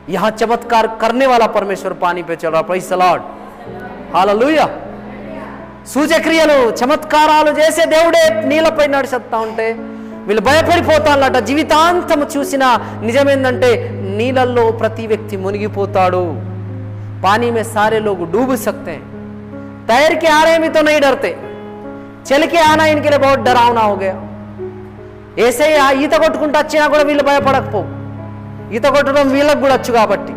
यहां चमत्कार करने वाला परमेश्वर पानी पे चल रहा। प्రైజ్ ది లార్డ్, హల్లెలూయా। సూచక్రియలు చమత్కారాలు చేసే దేవుడే నీళ్ళపై నడిచేస్తా ఉంటే వీళ్ళు భయపడిపోతారట। జీవితాంతం చూసిన నిజమేందంటే నీళ్ళల్లో ప్రతి వ్యక్తి మునిగిపోతాడు। पानी में सारे लोग डूब सकते हैं, तैर के आ रहे भी तो नहीं डरते, चल के आना इनके लिए बहुत डरावना हो गया। ऐसे ही ఈత కొట్టుకుంటూ వచ్చినా కూడా వీళ్ళు భయపడకపో, ఈత కొట్టడం వీళ్ళకు కూడా వచ్చు కాబట్టి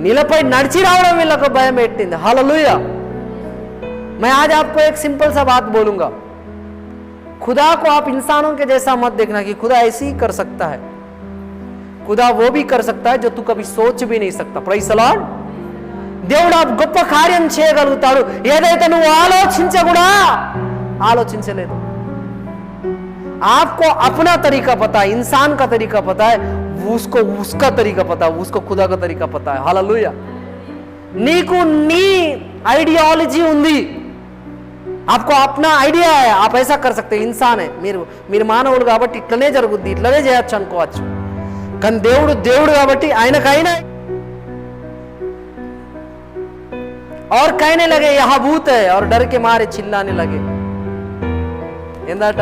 నీళ్ళపై నడిచి రావడం వీళ్ళకు భయం పెట్టింది। హల్లెలూయా। मैं आज आपको एक सिंपल सा बात बोलूंगा, खुदा को आप इंसानों के जैसा मत देखना कि खुदा ऐसे ही कर सकता है। खुदा वो भी कर सकता है जो तू कभी सोच भी नहीं सकता। Praise the Lord. దేవుడు ఆ గొప్ప కార్యం చేయగలుగుతాడు ఏదైతే నువ్వు ఆలోచించకూడా ఆలోచించలేదు। आपको अपना तरीका पता है, इंसान का तरीका पता है, उसको उसका तरीका पता है, उसको खुदा का तरीका पता है। हालेलुया। నీకు నీ ఐడియాలజీ ఉంది, आपको अपना ఐడియా है, आप ऐसा कर सकते। इंसान है, మీరు మానవులు కాబట్టి ఇట్లనే జరుగుద్ది, ఇట్లనే చేయొచ్చు అనుకోవచ్చు, కానీ దేవుడు కాబట్టి ఆయనకైనా। और कहने लगे यहाँ भूत है और डर के मारे चिल्लाने लगे। ఏందట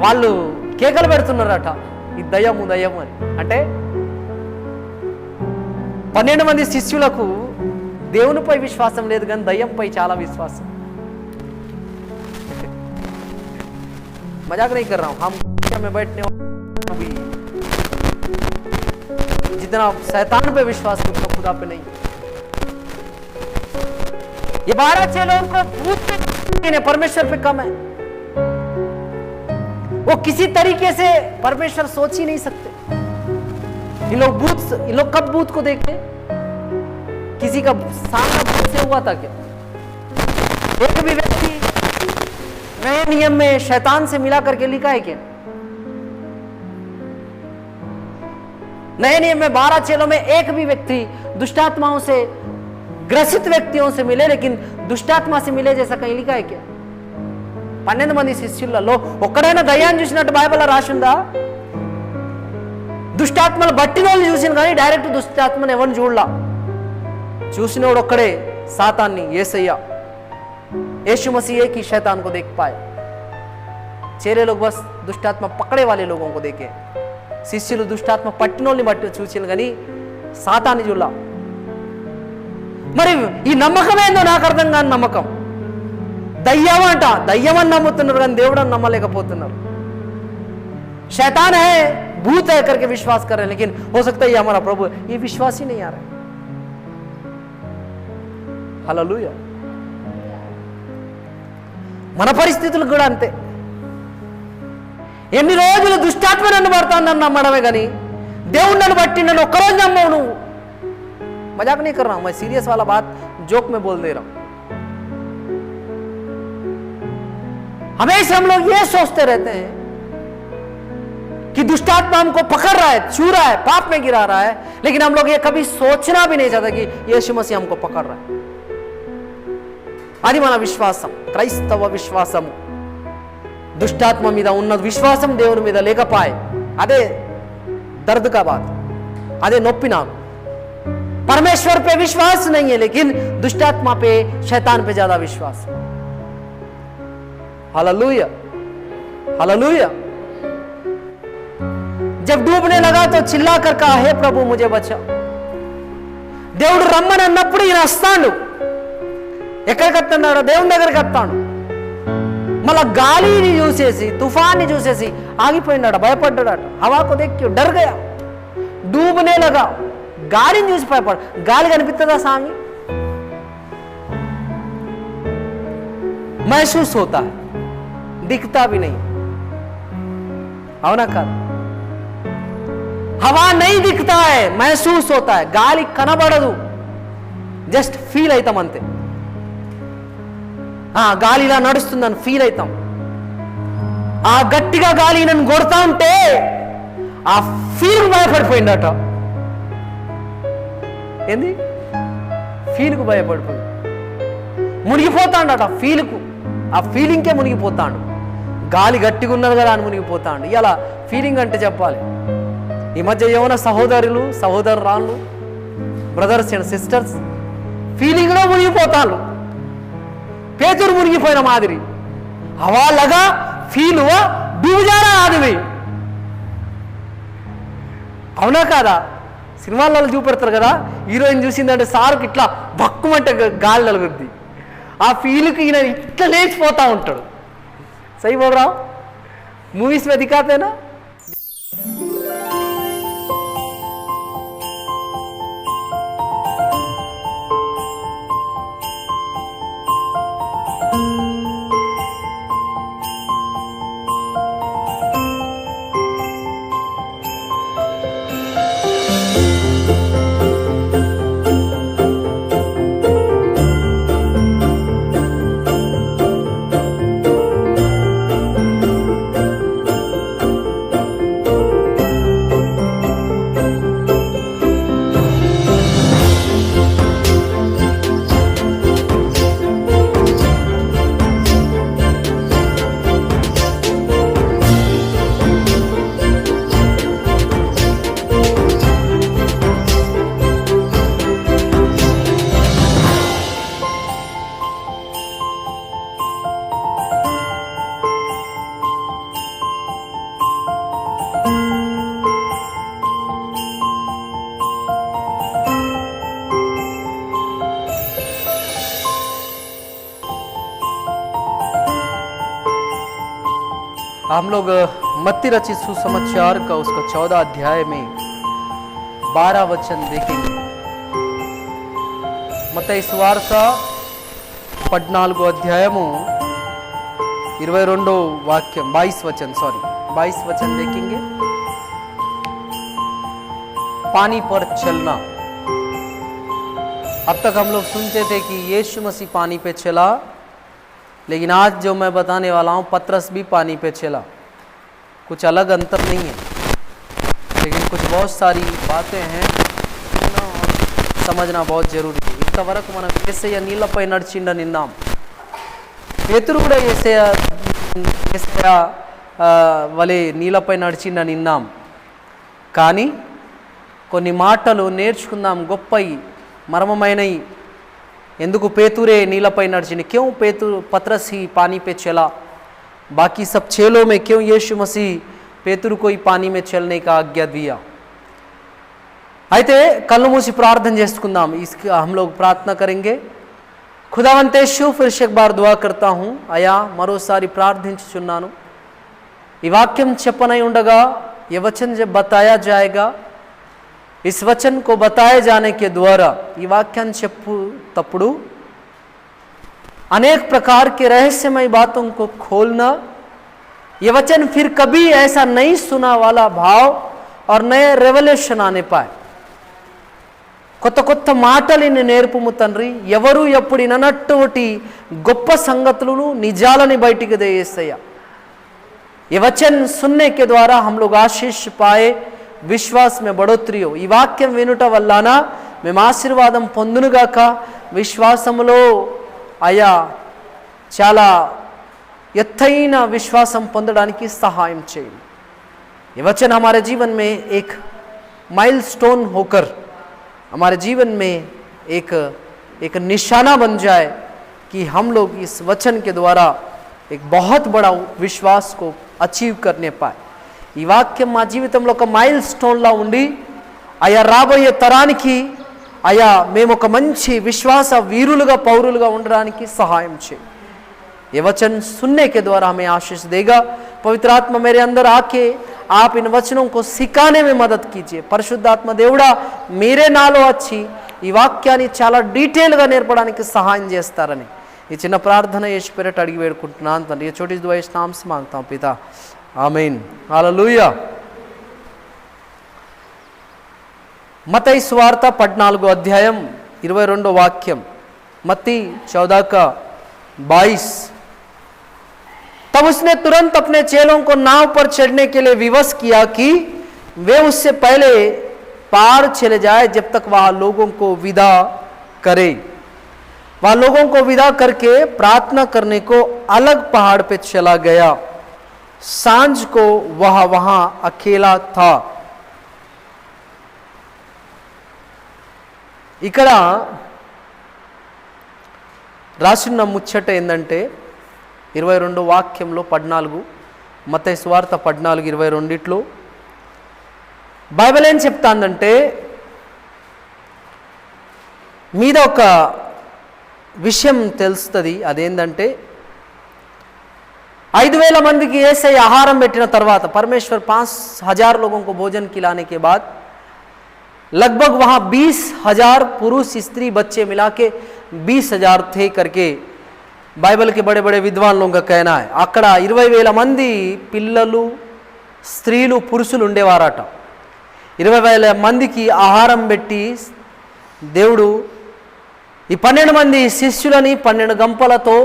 వాళ్ళు కేకలు పెడుతున్నారట ఈ దయ్యము దయ్యము అని। అంటే 12 మంది శిష్యులకు దేవునిపై విశ్వాసం లేదు కానీ దయ్యంపై చాలా విశ్వాసం। मजाक नहीं कर रहा हूं, हम में बैठने भी जितना शैतान पे विश्वास करता खुदा पे नहीं। ये 12 चेलों को भूत पे परमेश्वर पे कम है, वो किसी तरीके से परमेश्वर सोच ही नहीं सकते। इन लोग कब भूत को देखते? किसी का सामना भूत से हुआ था क्या? एक भी व्यक्ति नए नियम में शैतान से मिला करके लिखा है क्या? नए नियम में 12 चेलों में एक भी व्यक्ति दुष्टात्माओं से ग्रसित व्यक्तियों से मिले, लेकिन दुष्टात्मा से मिले जैसा कहीं लिखा है क्या? 12 మంది శిష్యులలో ఒక్కడైనా దయ్యాన్ని చూసినట్టు బైబిల్లో రాసిందా? దుష్టాత్మలు బట్టిన వాళ్ళు చూసిన కానీ డైరెక్ట్ దుష్టాత్మను ఎవరిని చూడలా। చూసినోడు ఒక్కడే సాతాన్ని, యేసయ్య, यीशु मसीह एक ही शैतान को देख पाए। चेले लोग बस दुष्टात्मा पकड़े वाले लोगों को देखे, శిష్యులు దుష్టాత్మ పట్టినోళ్ళని బట్టి చూసిన కానీ సాతాన్ని చూడలా। మరి ఈ నమ్మకం ఏందో నాకు అర్థం కాని నమ్మకం। దయ్యం అంట, దయ్యమని నమ్ముతున్నారు కానీ దేవుడని నమ్మలేకపోతున్నారు। शैतान है, भूत है करके विश्वास कर रहे हैं, लेकिन हो सकता है ये हमारा प्रभु, ये विश्वास ही नहीं आ रहा है। हालेलुया। మన పరిస్థితులు కూడా అంతే। ఎన్ని రోజులు దుష్టాత్మ నన్ను పడతాను నమ్మడమే కానీ దేవుడు నన్ను బట్టి నన్ను ఒక్కరోజు నమ్మవు నువ్వు। मजाक नहीं कर रहा हूं, मैं सीरियस वाला बात जोक में बोल दे रहा हूं। हमेशा हम लोग ये सोचते रहते हैं कि दुष्टात्मा हमको पकड़ रहा है, छू रहा है, पाप में गिरा रहा है, लेकिन हम लोग ये कभी सोचना भी नहीं चाहते कि यीशु मसीह हमको पकड़ रहा है। అది మన విశ్వాసం, క్రైస్తవ విశ్వాసం। దుష్టాత్మ మీద ఉన్న విశ్వాసం దేవుని మీద లేకపాయే, అదే दर्द का बात, अदे नొప్పి నాకు। परमेश्वर पे विश्वास नहीं है, लेकिन दुष्टात्मा पे, शैतान पे ज्यादा विश्वास। Hallelujah, hallelujah. जब डूबने लगा तो चिल्ला कर कहा, हे प्रभु मुझे बचा। దేవుడు రమ్మని అన్నప్పుడు ఈయన వస్తాడు। ఎక్కడికి వస్తున్నాడు? దేవుని దగ్గరికి వస్తాడు। మళ్ళా గాలిని చూసేసి, తుఫాన్ని చూసేసి ఆగిపోయినాడు, భయపడ్డాడు। हवा को देख के डर गया, डूबने लगा। गाड़ी చూసి భయపడ, గాలి కనిపిస్తుందా సామి? महसूस होता है, दिखता भी नहीं। అవునా కాదు? हवा नहीं दिखता है, महसूस होता है। గాలి కనబడదు, జస్ట్ ఫీల్ అవుతాం అంతే। గాలి ఇలా నడుస్తుందని ఫీల్ అవుతాం। ఆ గట్టిగా గాలి నన్ను కొడతా ఉంటే ఆ ఫీల్ భయపడిపోయిందట। ఏంది? ఫీల్కు భయపడిపోయి మునిగిపోతాడట। ఫీల్కు, ఆ ఫీలింగ్కే మునిగిపోతాడు। గాలి గట్టిగా ఉన్నది కదా అని మునిగిపోతాడు। ఇలా ఫీలింగ్ అంటే చెప్పాలి, ఈ మధ్య యవన సహోదరులు సహోదరురాళ్ళు, బ్రదర్స్ అండ్ సిస్టర్స్ ఫీలింగ్లో మునిగిపోతారు. పేతురు మునిగిపోయిన మాదిరి అవాళ్ళగా ఫీలువ డూజారా ఆదివి. అవునా కాదా? సినిమాలలో చూపెడతారు కదా, హీరోయిన్ చూసిందంటే సార్కి ఇట్లా భక్కుమంటే గాలి నలుగుద్ది. ఆ ఫీల్కి ఈయన ఇట్లా లేచిపోతూ ఉంటాడు. సై బోల్ రావు, మూవీస్ में दिखाते ना. हम लोग मत्ती रचित सुसमाचार का उसका 14 अध्याय में 12 वचन देखेंगे. మత్తయి సువార్త 14 అధ్యాయము 22 వాక్యం 22 वचन देखेंगे. पानी पर चलना. अब तक हम लोग सुनते थे कि यीशु मसीह पानी पे चला, लेकिन आज जो मैं बताने वाला हूँ पतरस भी पानी पे चला. कुछ अलग अंतर नहीं है, लेकिन कुछ बहुत सारी बातें हैं समझना बहुत जरूरी है. ఇంతవరకు మనం యేసయ్య నీళ్ళపై నడిచిండని విన్నాం. పేతురు కూడా యేసయ్య వలె నీళ్ళపై నడిచిండని విన్నాం. కానీ కొన్ని మాటలు నేర్చుకుందాం, గొప్పయి మర్మమైనవి. ఎందుకు పేతురే నీళ్ళపై నడిచింది? क्यों पतरस ही पानी पे चला? बाकी सब चेलों में क्यों यीशु मसीह पेतुरु को ही पानी में चलने का आज्ञा दिया? అయితే కళ్ళు మూసి ప్రార్థన చేసుకుందాం. इसके हम लोग प्रार्थना करेंगे. खुदावंतेशु फिर से एक बार दुआ करता हूँ. అయా మరోసారి ప్రార్థించుచున్నాను. ఈ వాక్యం చెప్పనై ఉండగా ये वचन जब बताया जाएगा, इस वचन को बताए जाने के द्वारा ఈ వాక్యాన్ని చెప్పుతప్పుడు अनेक प्रकार के रहस्यमय बातों को खोलना. ये वचन फिर कभी ऐसा नहीं सुना वाला भाव और नए रेवल्यूशन आने पाए. కొత్త కొత్త మాటలని నేర్పుము తండ్రి. ఎవరు ఎప్పుడు విననటువంటి గొప్ప సంగతులను నిజాలని బయటికి దేయేసయ్యా. ये वचन सुनने के द्वारा हम लोग आशीष पाए, విశ్వాస్ में बढ़ोतरी हो. ఈ వాక్యం వినుట వలన మేము ఆశీర్వాదం పొందునుగాక. విశ్వాసములో అయా చాలా ఎత్తైన విశ్వాసం పొందడానికి సహాయం చేయండి. ये वचन हमारे जीवन में एक माइलस्टोन होकर हमारे जीवन में एक निशाना बन जाए कि हम लोग इस वचन के द्वारा एक बहुत बड़ा विश्वास को अचीव करने पाए. ఈ వాక్యం మా జీవితంలో ఒక మైల్ స్టోన్లా ఉండి అయా రాబోయే తరానికి అయా మేము ఒక మంచి విశ్వాస వీరులుగా పౌరులుగా ఉండడానికి సహాయం చేయి. ये वचन सुनने के द्वारा हमें आशीष देगा. पवित्र आत्मा मेरे अंदर आके आप इन वचनों को सिखाने में मदद कीजिए. పరిశుద్ధాత్మ దేవుడా మీరే నాలో వచ్చి ఈ వాక్యాన్ని చాలా డీటెయిల్గా నేర్పడానికి సహాయం చేస్తారని ఈ చిన్న ప్రార్థన యేసు పేరిట అడిగి వేడుకుంటున్నాను తండ్రి. ये छोटी दुआ इस नाम से मांगता हूँ पिता, आमीन, हालेलुया. మత్తయి సువార్త 14 అధ్యాయం 22 వాక్యం. मत्ती 14 का 22. तब उसने तुरंत अपने चेलों को नाव पर चढ़ने के लिए विवश किया कि वे उससे पहले पार चले जाए जब तक वह लोगों को विदा करे. वह लोगों को विदा करके प्रार्थना करने को अलग पहाड़ पे चला गया. सांझ को वह वहां अकेला था. ఇక్కడ రాసిన ముచ్చట ఏంటంటే 22 వాక్యంలో 14, మత్తయి సువార్త 14:22 బైబిల్ ఏం చెప్తాందంటే మీద ఒక విషయం తెలుస్తుంది. అదేంటంటే 5,000 మందికి యేసయ్య ఆహారం పెట్టిన తర్వాత परमेश्वर 5,000 लोगों को भोजन खिलाने के बाद लगभग वहाँ 20,000 पुरुष स्त्री बच्चे मिला के 20,000 थे करके బైబిల్ के बड़े बड़े विद्वान लोगों का कहना है. అక్కడ 20,000 మంది పిల్లలు, స్త్రీలు, పురుషులు ఉండేవారట. 20,000 మందికి ఆహారం పెట్టి దేవుడు ఈ 12 మంది శిష్యులని 12 గంపలతో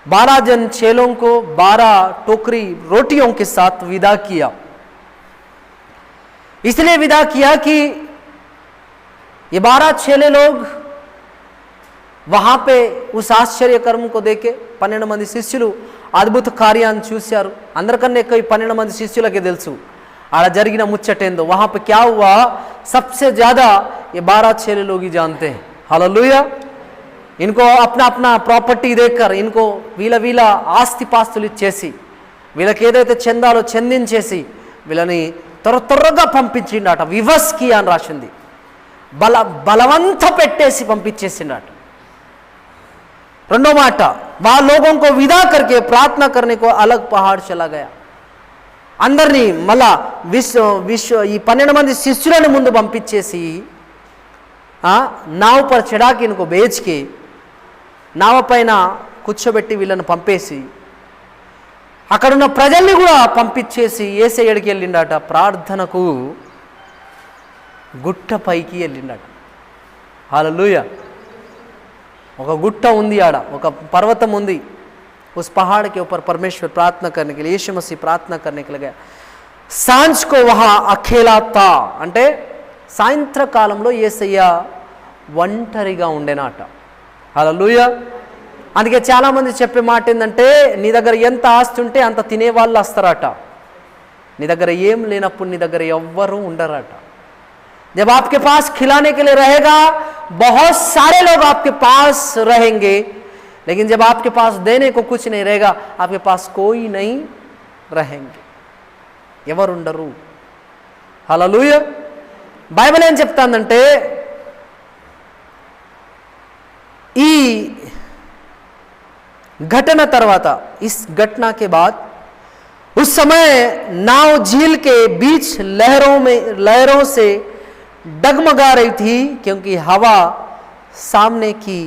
12 जन चेलों को 12 टोकरी रोटियों के साथ विदा किया. इसलिए विदा किया कि ये 12 चेले लोग वहाँ पे उस आश्चर्य कर्म को देखे 12 మంది శిష్యులు అద్భుత కార్యాన్ని చూశారు. అందరికన్నా ఎక్కువ 12 మంది శిష్యులకే తెలుసు ఆడ జరిగిన ముచ్చటేందో. वहाँ पे क्या हुआ, सबसे ज़्यादा ये 12 चेले लोग ही जानते हैं. हालेलुया. इनको अपना अपना ప్రాపర్టీ देकर इनको వీళ్ళ ఆస్తిపాస్తులు ఇచ్చేసి వీళ్ళకి ఏదైతే చెందాలో చెందించేసి వీళ్ళని త్వరగా పంపించిండట. వివస్ కి అని రాసింది. బలవంత పెట్టేసి పంపించేసిండట. రెండో మాట, वहाँ लोगों को विदा करके प्रार्थना करने को अलग पहाड़ चला गया. అందరినీ మళ్ళా విశ్వ ఈ 12 మంది శిష్యులను ముందు పంపించేసి नाव पर चढ़ा के इनको बेच के నావ పైన కూర్చోబెట్టి వీళ్ళని పంపేసి అక్కడున్న ప్రజల్ని కూడా పంపించేసి యేసయ్య ఎక్కడికి వెళ్ళిండట, ప్రార్థనకు గుట్ట పైకి వెళ్ళిండట. హల్లెలూయా. ఒక గుట్ట ఉంది, ఆడ ఒక పర్వతం ఉంది. उस पहाड़ के ऊपर परमेश्वर प्रार्थना करने के लिए, यीशु मसीह प्रार्थना करने के लिए गया. सांझ को वहाँ अकेला था. అంటే సాయంత్రకాలంలో యేసయ్య ఒంటరిగా ఉండేనాట. హల్లెలూయా. అందుకే చాలామంది చెప్పే మాట ఏంటంటే నీ దగ్గర ఎంత ఆస్తి ఉంటే అంత తినేవాళ్ళు వస్తారట. నీ దగ్గర ఏం లేనప్పుడు నీ దగ్గర ఎవ్వరూ ఉండరట. जब आपके पास खिलाने के लिए रहेगा बहुत सारे लोग आपके पास रहेंगे, लेकिन जब आपके पास देने को कुछ नहीं रहेगा आपके पास कोई नहीं रहेंगे. ఎవరు ఉండరు. హల్లెలూయా. బైబిల్ ఏం చెప్తాందంటే ఈ घटना తర్వాత, इस घटना के बाद उस समय नाव झील के बीच लहरों से डगमगा रही थी क्योंकि हवा सामने की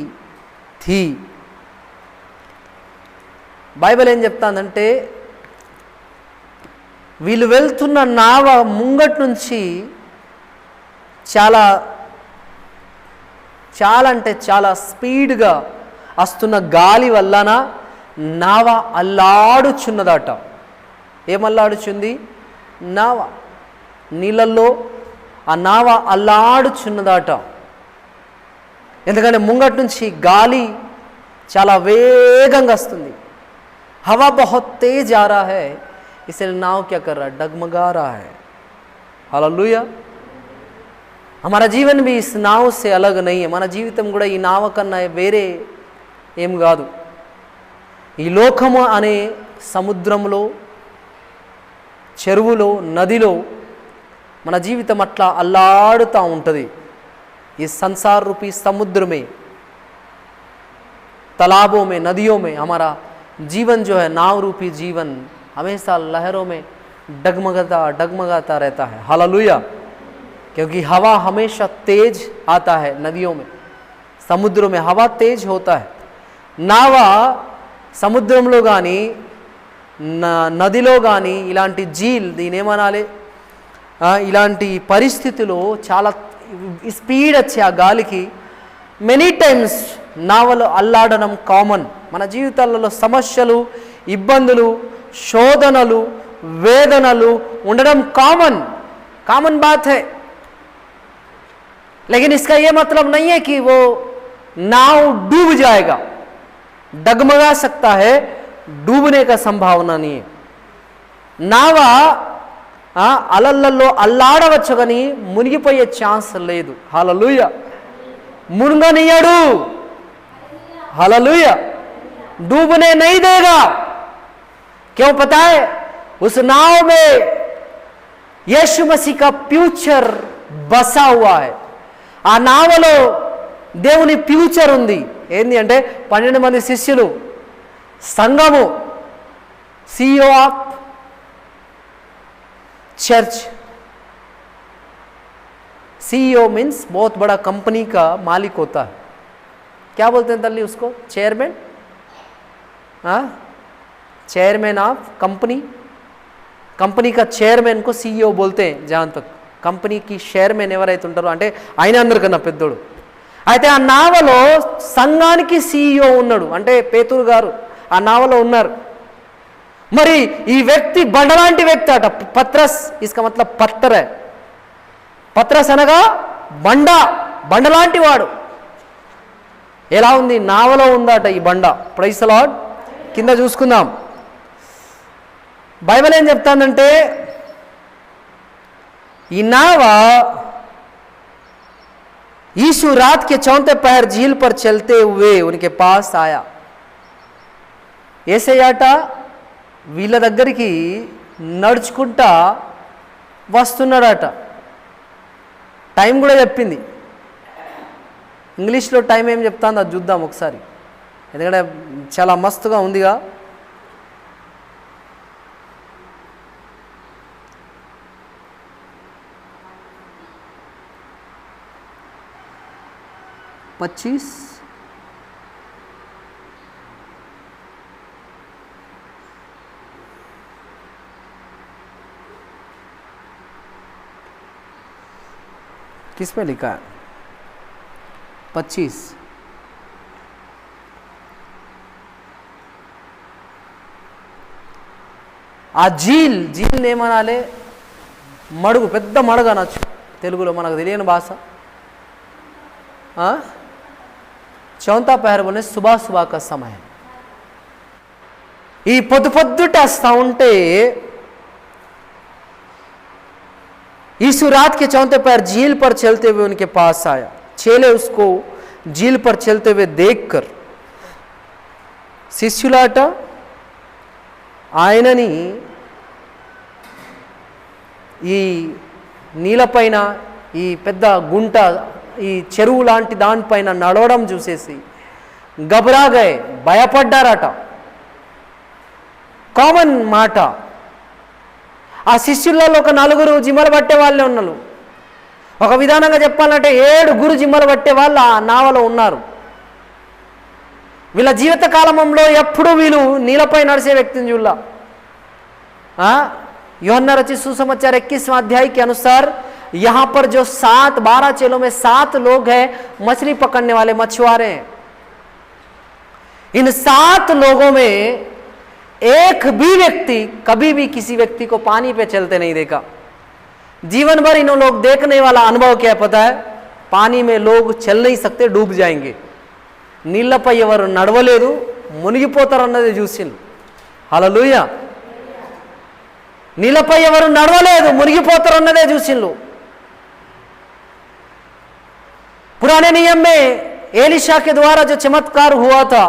थी. బైబిల్ ఏం చెప్తాందంటే వీళ్ళు వెళ్తున్న నావ ముంగట్ నుంచి చాలా అంటే చాలా స్పీడ్గా వస్తున్న గాలి వలన నావ అల్లాడుచున్నదట. ఏమల్లాడుచుంది? నావ నీళ్ళల్లో ఆ నావ అల్లాడుచున్నదట. ఎందుకంటే ముంగట్ నుంచి గాలి చాలా వేగంగా వస్తుంది. हवा बहुत तेज आ रहा है, इसलिए नाव क्या कर रहा है? डगमगा रहा है. हालेलुया. हमारा जीवन भी इस नाव से अलग नहीं है. మన జీవితం కూడా ఈ నావ కన్నా వేరే ఏం కాదు. ఈ లోకము అనే సముద్రంలో, చెరువులో, నదిలో మన జీవితం అట్లా అల్లాడుతూ ఉంటుంది. ఈ संसार रूपी समुद्र में, तालाबों में, नदियों में हमारा जीवन जो है, नाव रूपी जीवन हमेशा लहरों में डगमगाता रहता है. हालेलुया. क्योंकि हवा हमेशा तेज आता है. नदियों में, समुद्रों में हवा तेज होता है. నావ సముద్రంలో కానీ నదిలో కానీ ఇలాంటి జీల్, దీని ఏమనాలి, ఇలాంటి పరిస్థితిలో చాలా స్పీడ్ వచ్చే ఆ గాలికి మెనీ టైమ్స్ నావలు అల్లాడడం కామన్. మన జీవితాలలో సమస్యలు, ఇబ్బందులు, శోధనలు, వేదనలు ఉండడం కామన్ बात है. लेकिन इसका ये मतलब नहीं है कि वो नाव डूब जाएगा. डगमगा सकता है, डूबने का संभावना नहीं है. नावा అలల్లో అల్లాడవచ్చు కానీ మునిగిపోయే ఛాన్స్ లేదు. హల్లెలూయా. మునుగనియడు. హల్లెలూయా. डूबने नहीं देगा. क्यों पता है? उस नाव में यीशु मसीह का फ्यूचर बसा हुआ है. ఆ నావలో దేవుని ఫ్యూచర్ ఉంది. ఏంది అంటే 12 మంది శిష్యులు, సంఘము, CEO of church. CEO means बहुत बड़ा कंपनी का मालिक होता है. क्या बोलते हैं तल्ली उसको? Chairman. Chairman of company. Company का चेयरमैन को CEO बोलते हैं. जहाँ तक కంపెనీకి చైర్మన్ ఎవరైతే ఉంటారో అంటే ఆయన అందరికన్నా పెద్దోడు. అయితే ఆ నావలో సంఘానికి CEO ఉన్నాడు, అంటే పేతురు గారు ఆ నావలో ఉన్నారు. మరి ఈ వ్యక్తి బండలాంటి వ్యక్తి అట. పత్రస్ ఇస్కా మతలబ్ పత్తర్ హై. పత్రస్ అనగా బండ, బండలాంటి వాడు. ఎలా ఉంది? నావలో ఉందట ఈ బండ. Praise the Lord. కింద చూసుకుందాం. బైబిల్ ఏం చెప్తానంటే ये नावा यीशु रात के चौथे पहर झील पर चलते हुए उनके पास आया. యేసయ్యట వీళ్ళ దగ్గరికి నడుచుకుంటా వస్తున్నాడట. టైం కూడా చెప్పింది. ఇంగ్లీష్లో టైం ఏం చెప్తాందో అది చూద్దాం ఒకసారి, ఎందుకంటే చాలా మస్తుగా ఉందిగా. किस पे लिखा है? 25. ఆ జీల్ ఏమనాలి? మడుగు, పెద్ద మడుగు అనొచ్చు తెలుగులో, మనకు తెలియని భాష. చౌంతా పహర్ బోలే సుబా సుబా కా సమయం. ఈ పొద్దుట వస్తూ ఉంటే यीशु रात के चौथे पहर झील पर चलते हुए उनके पास आया. चेले उसको झील पर चलते हुए देखकर శిష్యులాట ఆయనని ఈ నీళ్ళపైన, ఈ పెద్ద గుంట, ఈ చెరువు లాంటి దానిపైన నడవడం చూసేసి గబరాగాయ్, భయపడ్డారట. కామన్ మాట. ఆ శిష్యులలో ఒక 4 జిమ్మలు పట్టే వాళ్ళే ఉన్నారు. ఒక విధానంగా చెప్పాలంటే 7 జిమ్మలు పట్టే వాళ్ళు ఆ నావలో ఉన్నారు. వీళ్ళ జీవిత కాలంలో ఎప్పుడూ వీళ్ళు నీళ్ళపై నడిచే వ్యక్తిని చూడలా. యోహన్నా रचित सुसमाचार 21वां अध्याय के अनुसार यहाँ पर जो 12 चेलों में 7 लोग हैं मछली पकड़ने वाले मछुआरे हैं. इन 7 लोगों में एक भी व्यक्ति कभी भी किसी व्यक्ति को पानी पे चलते नहीं देखा. जीवन भर इन लोग देखने वाला अनुभव क्या पता है? पानी में लोग चल नहीं सकते, डूब जाएंगे. నీళ్ళపై ఎవరు నడవలేదు, మునిగిపోతారు అన్నది చూసిండు. హల్లెలూయా. నీళ్ళపై ఎవరు నడవలేదు, మునిగిపోతారు అన్నదే చూసిండు. पुराने नियम में एलिशा के द्वारा जो चमत्कार हुआ था,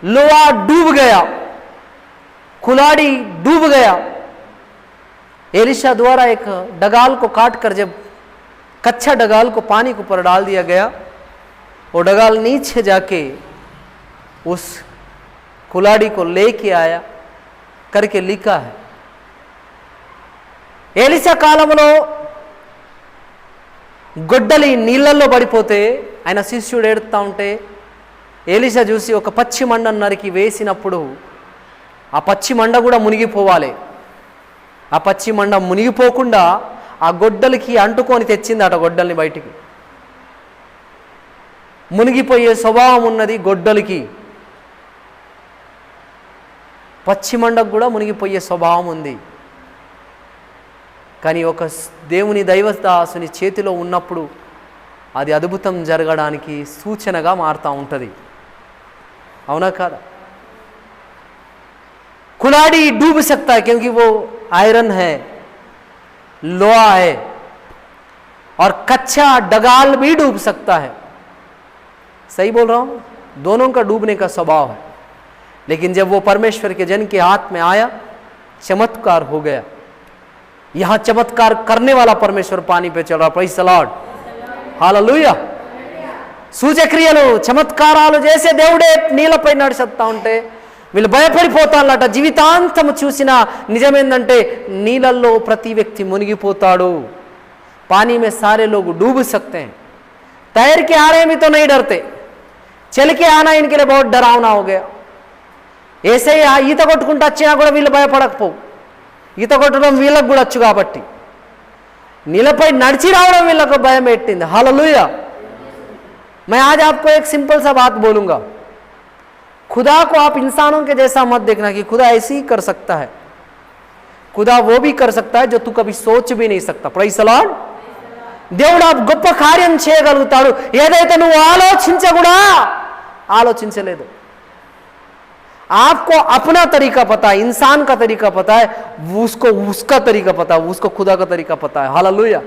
लोहा डूब गया, कुल्हाड़ी डूब गया. एलिशा द्वारा एक डगाल को काटकर जब कच्चा डगाल को पानी के ऊपर डाल दिया गया, वो डगाल नीचे जाके उस कुल्हाड़ी को लेके आया करके लिखा है. एलिशा కాలంలో గొడ్డలి నీళ్ళల్లో పడిపోతే ఆయన శిష్యుడు ఏడుస్తూ ఉంటే ఎలీషా చూసి ఒక పచ్చి మండను నరికి వేసినప్పుడు ఆ పచ్చి మండ కూడా మునిగిపోవాలి. ఆ పచ్చి మండ మునిగిపోకుండా ఆ గొడ్డలికి అంటుకొని తెచ్చింది అట గొడ్డల్ని బయటికి. మునిగిపోయే స్వభావం ఉన్నది గొడ్డలికి. పచ్చి మండకు కూడా మునిగిపోయే స్వభావం ఉంది. కానీ ఒక దేవుని దైవదాసుని చేతిలో ఉన్నప్పుడు అది అద్భుతం జరగడానికి సూచనగా మారుతూ ఉంటుంది. అవునా కాదా? कुल्हाड़ी डूब सकता है क्योंकि वो आयरन है, लोहा है, और कच्चा डगाल भी डूब सकता है। सही बोल रहा हूं? दोनों का डूबने का स्वभाव है, लेकिन जब वो परमेश्वर के जन के हाथ में आया, चमत्कार हो गया। यहां चमत्कार करने वाला परमेश्वर पानी पे चल रहा। प्रेज़ द लॉर्ड, హల్లెలూయా। సూచక్రియలు చమత్కారాలు చేసే దేవుడే నీళ్ళపై నడిచేస్తా ఉంటే వీళ్ళు భయపడిపోతారట। జీవితాంతము చూసిన నిజమేందంటే నీళ్ళల్లో ప్రతి వ్యక్తి మునిగిపోతాడు। पानी में सारे लोग डूब सकते हैं। तैर के आ रहे हैं भी तो नहीं डरते, चल के आना इनके लिए बहुत डरावना हो गया। ऐसे ही ఈత కొట్టుకుంటూ వచ్చినా కూడా వీళ్ళు భయపడకపోవు। ఈత కొట్టడం వీళ్ళకు కూడా వచ్చు కాబట్టి నీళ్ళపై నడిచి రావడం వీళ్ళకు భయం పెట్టింది। హల్లెలూయా। मैं आज आपको एक सिंपल सा बात बोलूंगा, खुदा को आप इंसानों के जैसा मत देखना कि खुदा ऐसे ही कर सकता है। खुदा वो भी कर सकता है जो तू कभी सोच भी नहीं सकता। Praise the Lord. దేవుడు ఆ గొప్ప కార్యం చేయగలుగుతాడు ఏదైతే నువ్వు ఆలోచించలేదు। आपको अपना तरीका पता है, इंसान का तरीका पता है, उसको उसका तरीका पता है, उसको खुदा का तरीका पता है। हालेलुया।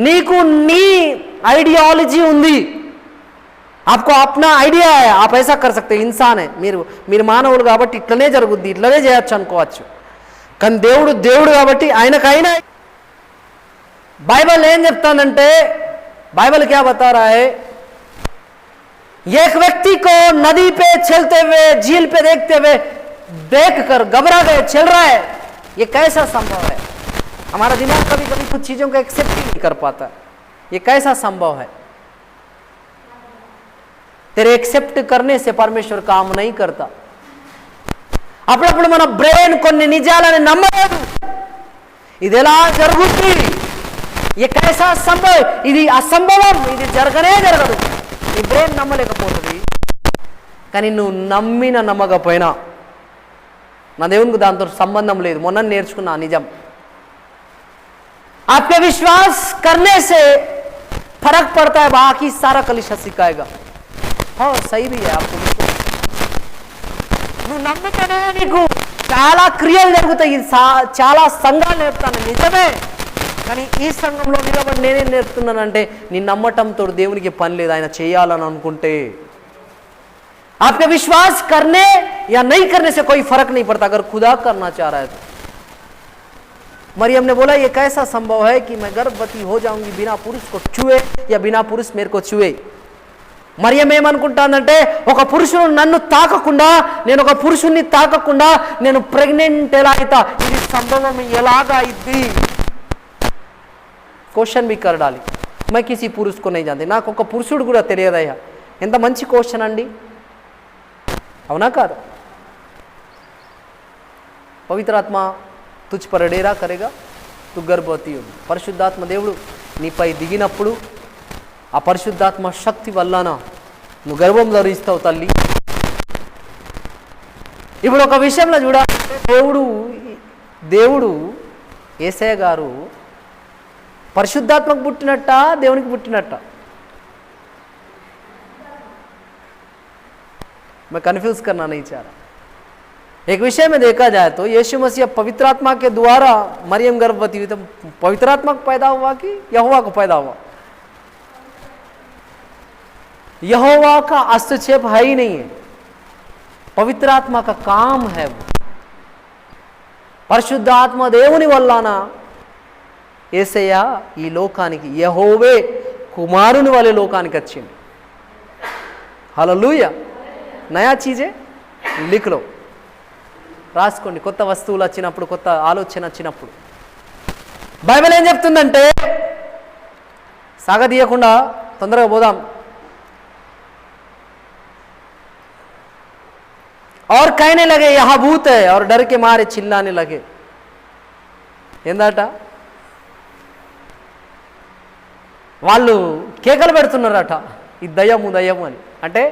నీకు నీ ఐడియాలజీ ఉంది, आपको अपना ఐడియా है, आप ऐसा कर सकते हैं। इंसान है, మీరు మానవులు కాబట్టి ఇట్లనే జరుగుద్ది, ఇట్లనే చేయొచ్చు అనుకోవచ్చు, కానీ దేవుడు కాబట్టి ఆయనకైనా। बाइबल ఏం చెప్తానంటే, बाइबल क्या बता रहा है, एक व्यक्ति को नदी पे चलते हुए, झील पे देखते हुए देखकर घबरा गए, चल रहा है। ये कैसा संभव है? हमारा दिमाग कभी कभी कुछ चीजों को एक्सेप्ट ही नहीं कर पाता। ये कैसा संभव है? तेरे एक्सेप्ट करने से परमेश्वर काम नहीं करता। అప్పుడప్పుడు మన బ్రెయిన్ కొన్ని నిజాలను నమ్మలేదు। ఇది ఎలా జరుగుతుంది? ये कैसा संभव? ఇది అసంభవం, ఇది జరగదు। నీ బ్రెయిన్ నమ్మలేకపోతుంది, కానీ నువ్వు నమ్మకపోయినా నా దేవునికి దాంతో సంబంధం లేదు। మొన్న నేర్చుకున్నా నిజం। आपके विश्वास करने से फर्क पड़ता है, बाकी सारा कलीसिया सिखाएगा। हाँ सही भी है, आपको నువ్వు నమ్ముతానే నీకు చాలా క్రియలు జరుగుతాయి, చాలా సంఘాలు నేర్పుతాను నిజమే, కానీ ఈ సంఘంలో నిలబడి నేనేం నేర్పుతున్నానంటే నీ నమ్మటంతో దేవునికి పని లేదు, ఆయన చేయాలని అనుకుంటే। आपके विश्वास करने या नहीं करने से कोई फर्क नहीं पड़ता, अगर खुदा करना चाह रहा है तो। मरियम ने बोला ये कैसा संभव है कि मैं गर्भवती हो जाऊंगी बिना पुरुष को छुए या बिना पुरुष मेरे को छुए। మరియం ఏమనుకుంటానంటే ఒక పురుషుడు నన్ను తాకకుండా, నేను ఒక పురుషుణ్ణి తాకకుండా నేను ప్రెగ్నెంట్ ఎలా అవుతా, ఇది సంభవం ఎలాగా అయింది? క్వశ్చన్ भी कर डाली। मैं किसी पुरुष को नहीं जानती, నాకు ఒక పురుషుడు కూడా తెలియదయ్యా। ఎంత మంచి క్వశ్చన్ అండి, అవునా కాదు? పవిత్రాత్మ तुझ पर डेरा करेगा, तू गर्भवती होगी। పరిశుద్ధాత్మ దేవుడు నీపై దిగినప్పుడు ఆ పరిశుద్ధాత్మ శక్తి వల్లన నువ్వు గర్భం ధరిస్తావు తల్లి। ఇప్పుడు ఒక విషయంలో చూడాలి, దేవుడు యేసయ్య గారు పరిశుద్ధాత్మకు పుట్టినట్ట, దేవునికి పుట్టినట్ట? मैं कन्फ्यूज करना नहीं चाह रहा। एक विषय में देखा जाए तो यीशु मसीह पवित्र आत्मा के द्वारा मरियम गर्भवती हुई, तो पवित्र आत्मा को पैदा हुआ कि यहोवा को पैदा हुआ? यहोवा का हस्तक्षेप है ही नहीं है, पवित्र आत्मा का काम है वो। పరిశుద్ధాత్మ దేవుని వల్లన యేసయ్య ఈ లోకానికి, యెహోవే కుమారుని వలె లోకానికి వచ్చింది। హల్లెలూయా। నయా చీజే లిఖ్ లో రాసుకోండి, కొత్త వస్తువులు వచ్చినప్పుడు, కొత్త ఆలోచన వచ్చినప్పుడు। బైబిల్ ఏం చెప్తుందంటే, సాగదీయకుండా తొందరగా పోదాం। और कहने लगे यहाँ भूत है, और डर के मारे चिल्लाने लगे। ఏందట? వాళ్ళు కేకలు పెడుతున్నారట, ఈ దయ్యము అని। అంటే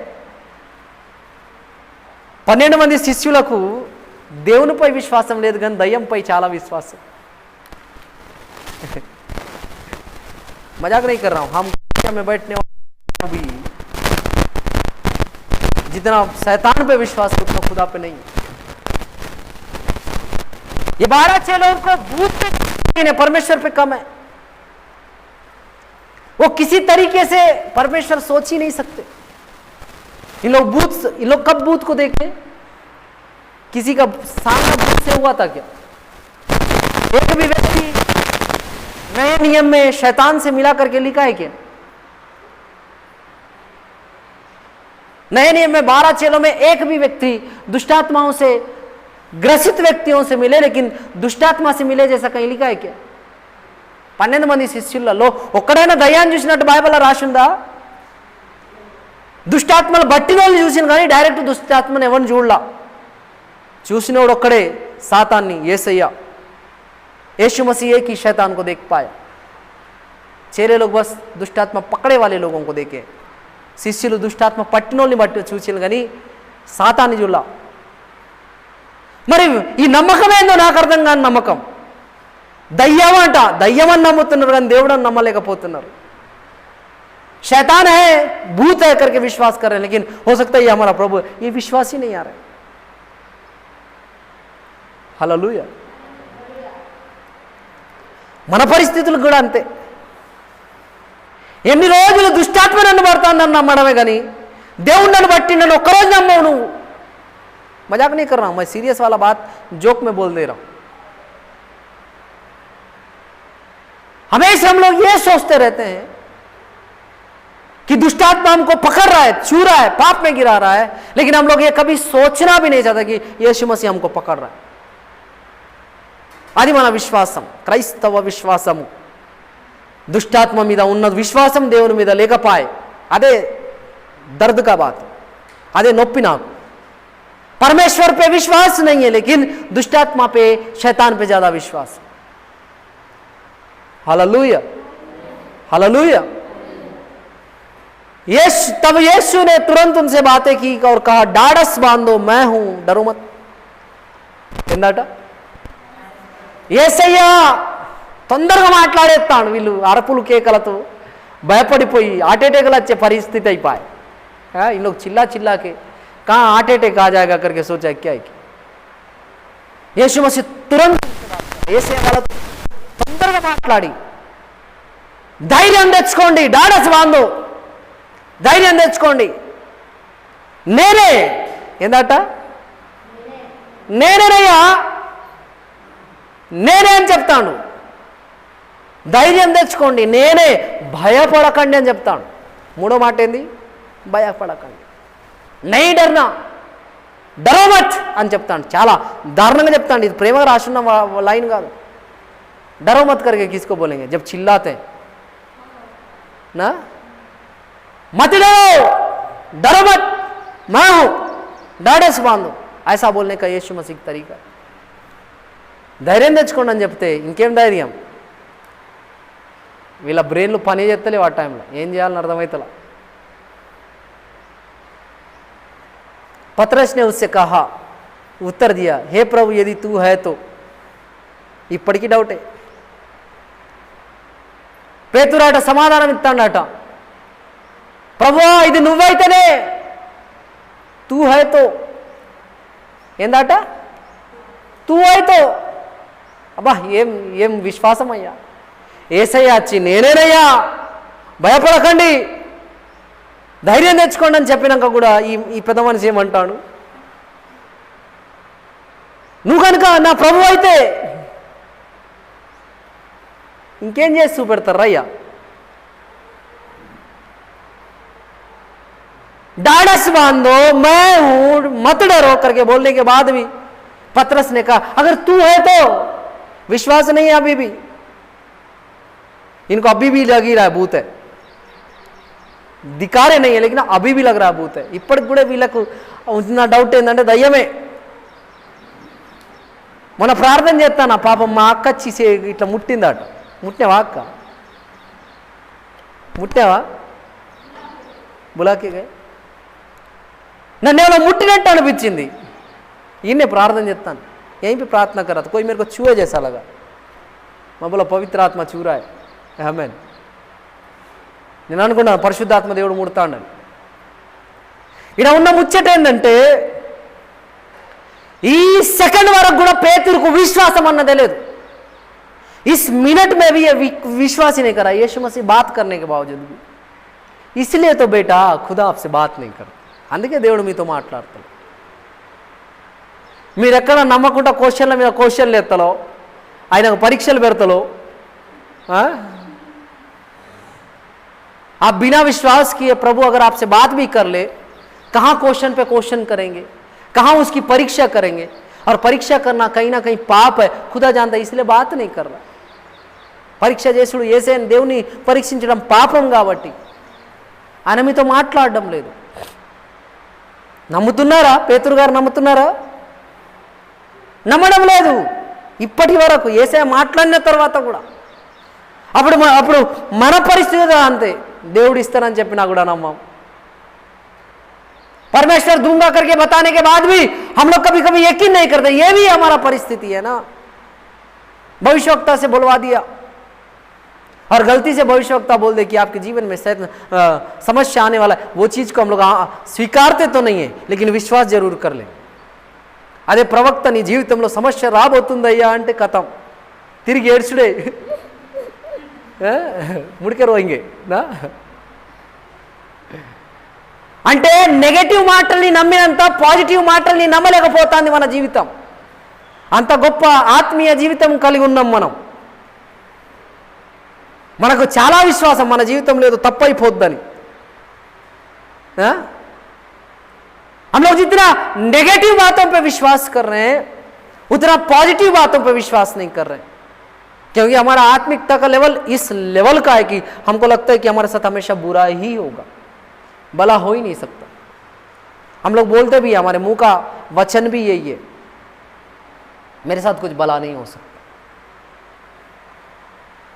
12 మంది శిష్యులకు దేవునిపై విశ్వాసం లేదు, కానీ దయ్యంపై చాలా విశ్వాసం। मजाक नहीं कर रहा हूं, हम में बैठने वाले भी जितना शैतान पे विश्वास है उतना खुदा पे नहीं। ये 12 चेलों को भूत पे परमेश्वर पे कम है। वो किसी तरीके से परमेश्वर सोच ही नहीं सकते। इन लोग कब भूत को देखे? किसी का सामना भूत से हुआ था क्या? एक भी व्यक्ति नए नियम में शैतान से मिला करके लिखा है क्या? नए नियम में 12 चेलों में एक भी व्यक्ति दुष्टात्माओं से ग्रसित व्यक्तियों से मिले, लेकिन दुष्टात्मा से मिले जैसा कहीं लिखा है क्या? 12 మంది శిష్యులలో ఒక్కడైనా దయ్యాన్ని చూసినట్టు బైబిల్లో రాసిందా? దుష్టాత్మలు బట్టిన వాళ్ళు చూసిన కానీ డైరెక్ట్ దుష్టాత్మను ఎవరిని చూడలా. చూసినోడు ఒక్కడే సాతాన్ని, యేసయ్య. यीशु मसीह एक ही शैतान को देख पाया. चेले लोग बस दुष्टात्मा पकड़े वाले लोगों को देखे. శిష్యులు దుష్టాత్మ పట్టినోళ్ళని బట్టి చూసిలు కానీ సాతాన్ని చూడలా. మరి ఈ నమ్మకం ఏందో నాకు అర్థం కాని నమ్మకం. దయ్యమంట, దయ్యమని నమ్ముతున్నారు కానీ దేవుడని నమ్మలేకపోతున్నారు. शैतान है, भूत है करके विश्वास कर रहे हैं, लेकिन हो सकता है ये हमारा प्रभु, ये विश्वास ही नहीं आ रहा है. हालेलुया. మన పరిస్థితులు కూడా అంతే. ఎన్ని రోజులు దుష్టాత్మ నన్ను పడతానని నమ్మడమే కానీ దేవుడు నన్ను బట్టి నన్ను ఒక్కరోజు నమ్మవు నువ్వు. मजाक नहीं कर रहा हूं, मैं सीरियस वाला बात जोक में बोल दे रहा हूं. हमेशा हम लोग ये सोचते रहते हैं कि दुष्टात्मा हमको पकड़ रहा है, छू रहा है, पाप में गिरा रहा है, लेकिन हम लोग ये कभी सोचना भी नहीं चाहते कि यीशु मसीह हमको पकड़ रहा है. అది మన విశ్వాసం, క్రైస్తవ విశ్వాసము. దుష్టాత్మ మీద ఉన్న విశ్వాసం దేవుని మీద లేకపాయే. అదే दर्द का बात, అదే నొప్పి నాకు. परमेश्वर पे विश्वास नहीं है, लेकिन दुष्टात्मा पे, शैतान पे ज्यादा विश्वास. Hallelujah, hallelujah. तब यीशु ने तुरंत उनसे बातें की और कहा, ढाढ़स बांधो, मैं हूं, डरो मत. ఏందట? యేసయ్య తొందరగా మాట్లాడేస్తాడు. వీళ్ళు అరపులు కేకలతో భయపడిపోయి హార్ట్ అటాక్లు వచ్చే పరిస్థితి అయిపోయి. इन लोग चिल्ला चिल्ला के कहाँ हार्ट अटैक आ जाएगा करके सोचा क्या है. यीशु मसीह तुरंत యేసయ్య వాళ్ళతో తొందరగా మాట్లాడి, ధైర్యం తెచ్చుకోండి, డాడస్ బాంధో, ధైర్యం తెచ్చుకోండి, నేనే. ఏందట? నేనేనయ్యా, నేనే అని చెప్తాను. ధైర్యం తెచ్చుకోండి, నేనే, భయపడకండి అని చెప్తాను. మూడో మాట ఏంది? భయపడకండి. నై డర్నా, డరో మత్ అని చెప్తాను. చాలా దారుణంగా చెప్తాను. ఇది ప్రేమగా రాసున్న లైన్ కాదు. डरो मत करके किसको बोलेंगे जब चिल्लाते हैं ना? मत डरो, डरो मत, मैं हूं, ढाढ़स बांधो, ऐसा बोलने का यीशु मसीह तरीका. ధైర్యం తెచ్చుకోండి అని చెప్తే ఇంకేం ధైర్యం? వీళ్ళ బ్రెయిన్లు పని చేస్తలేవు ఆ టైంలో. ఏం చేయాలని అర్థమవుతలా. पतरस ने उससे कहा, उत्तर दिया, हे प्रभु यदि तू है तो. ఇప్పటికీ డౌటే. పేతురాట సమాధానం ఇస్తాడట, ప్రభువా ఇది నువ్వైతేనే, తూ హైతో. ఏందట? తూ హైతో. అబ్బా ఏం ఏం విశ్వాసం అయ్యా. యేసయ్య వచ్చి నేనేనయ్యా, భయపడకండి, ధైర్యం తెచ్చుకోండి అని చెప్పినాక కూడా ఈ పెద్ద మనిషి ఏమంటాడు? నువ్వు కనుక నా ప్రభు అయితే ఇంకేం చేసి చూపెడతారు రయ్యా. ढाढ़स बांधो, मैं हूं, मत डरो करके बोलने के बाद भी पतरस ने कहा, अगर तू है तो. विश्वास नहीं है अभी भी. इनको अभी भी लग ही रहा है भूत है. दिखा रहे नहीं है, लेकिन अभी भी लग रहा है भूत है. ఇప్పటికి కూడా వీళ్ళకు ఉన్న డౌట్ ఏంటంటే దయ్యమే. మన ప్రార్థన చేస్తాను, పాపం మా అక్క చీసే ఇట్లా ముట్టిందట. ముట్టినావా అక్క? ముట్టావా? బులాకే నన్ను ఏమైనా ముట్టినట్టు అనిపించింది. ఈయనే ప్రార్థన చేస్తాను. ఏం ప్రార్థన కరా कोई मेरे को छुए जैसा लगा. मैं बोला पवित्र आत्मा छू रहा है. आमेन. నేను అనుకున్నాను పరిశుద్ధాత్మ దేవుడు ముడతాడని. ఇక్కడ ఉన్న ముచ్చట ఏంటంటే ఈ సెకండ్ వరకు కూడా పేతురుకు విశ్వాసం అన్నదే లేదు. इस मिनट में भी ये विश्वास ही नहीं करा यीशु मसीह बात करने के बावजूद भी. इसलिए तो बेटा खुदा आपसे बात नहीं करता. అందుకే దేవుడు మీతో మాట్లాడతాడు. మీరు ఎక్కడ నమ్మకుండా క్వశ్చన్ల మీద క్వశ్చన్లు ఎత్తలో, ఆయనకు పరీక్షలు పెడతలో, आप बिना विश्वास किए प्रभु अगर आपसे बात भी कर ले, कहाँ क्वेश्चन पे क्वेश्चन करेंगे, कहाँ उसकी परीक्षा करेंगे. और परीक्षा करना कहीं ना कहीं पाप है, खुदा जानता है, इसलिए बात नहीं कर रहा. పరీక్ష చేసుడు ఏసే దేవుని పరీక్షించడం పాపం కాబట్టి ఆయన మీతో మాట్లాడడం లేదు. నమ్ముతున్నారా? పేతురు గారు నమ్ముతున్నారా? నమ్మడం లేదు ఇప్పటి వరకు. ఏసే మాట్లాడిన తర్వాత కూడా అప్పుడు మన పరిస్థితి అంతే. దేవుడు ఇస్తానని చెప్పినా కూడా నమ్మం. परमेश्वर दूंगा करके बताने के बाद भी हम लोग कभी कभी यकीन नहीं करते. ये भी हमारा परिस्थिति है ना. भविष्यवक्ता से बुलवा दिया और गलती से भविष्यवक्ता बोल दे कि आपके जीवन में शायद समस्या आने वाला है. वो चीज को हम लोग स्वीकारते तो नहीं है, लेकिन विश्वास जरूर कर ले. అదే ప్రవక్త నీ జీవితంలో సమస్య రాబోతుందయ్యా అంటే కథం, తిరిగి ఏడ్చుడే, ముడికే రోయింగే నా. అంటే నెగటివ్ మాటల్ని నమ్మినంత పాజిటివ్ మాటల్ని నమ్మలేకపోతుంది మన జీవితం. అంత గొప్ప ఆత్మీయ జీవితం కలిగి ఉన్నాం మనం. మనకు చాలా విశ్వాసం మన జీవితంలో ఏదో తప్పైపోద్దని. हम लोग जितना नेगेटिव बातों पे विश्वास कर रहे हैं, उतना पॉजिटिव बातों पे विश्वास नहीं कर रहे हैं. क्योंकि हमारा आत्मिकता का लेवल इस लेवल का है कि हमको लगता है कि हमारे साथ हमेशा बुरा ही होगा, भला हो ही नहीं सकता. हम लोग बोलते भी, हमारे मुंह का वचन भी यही है, मेरे साथ कुछ भला नहीं हो सकता.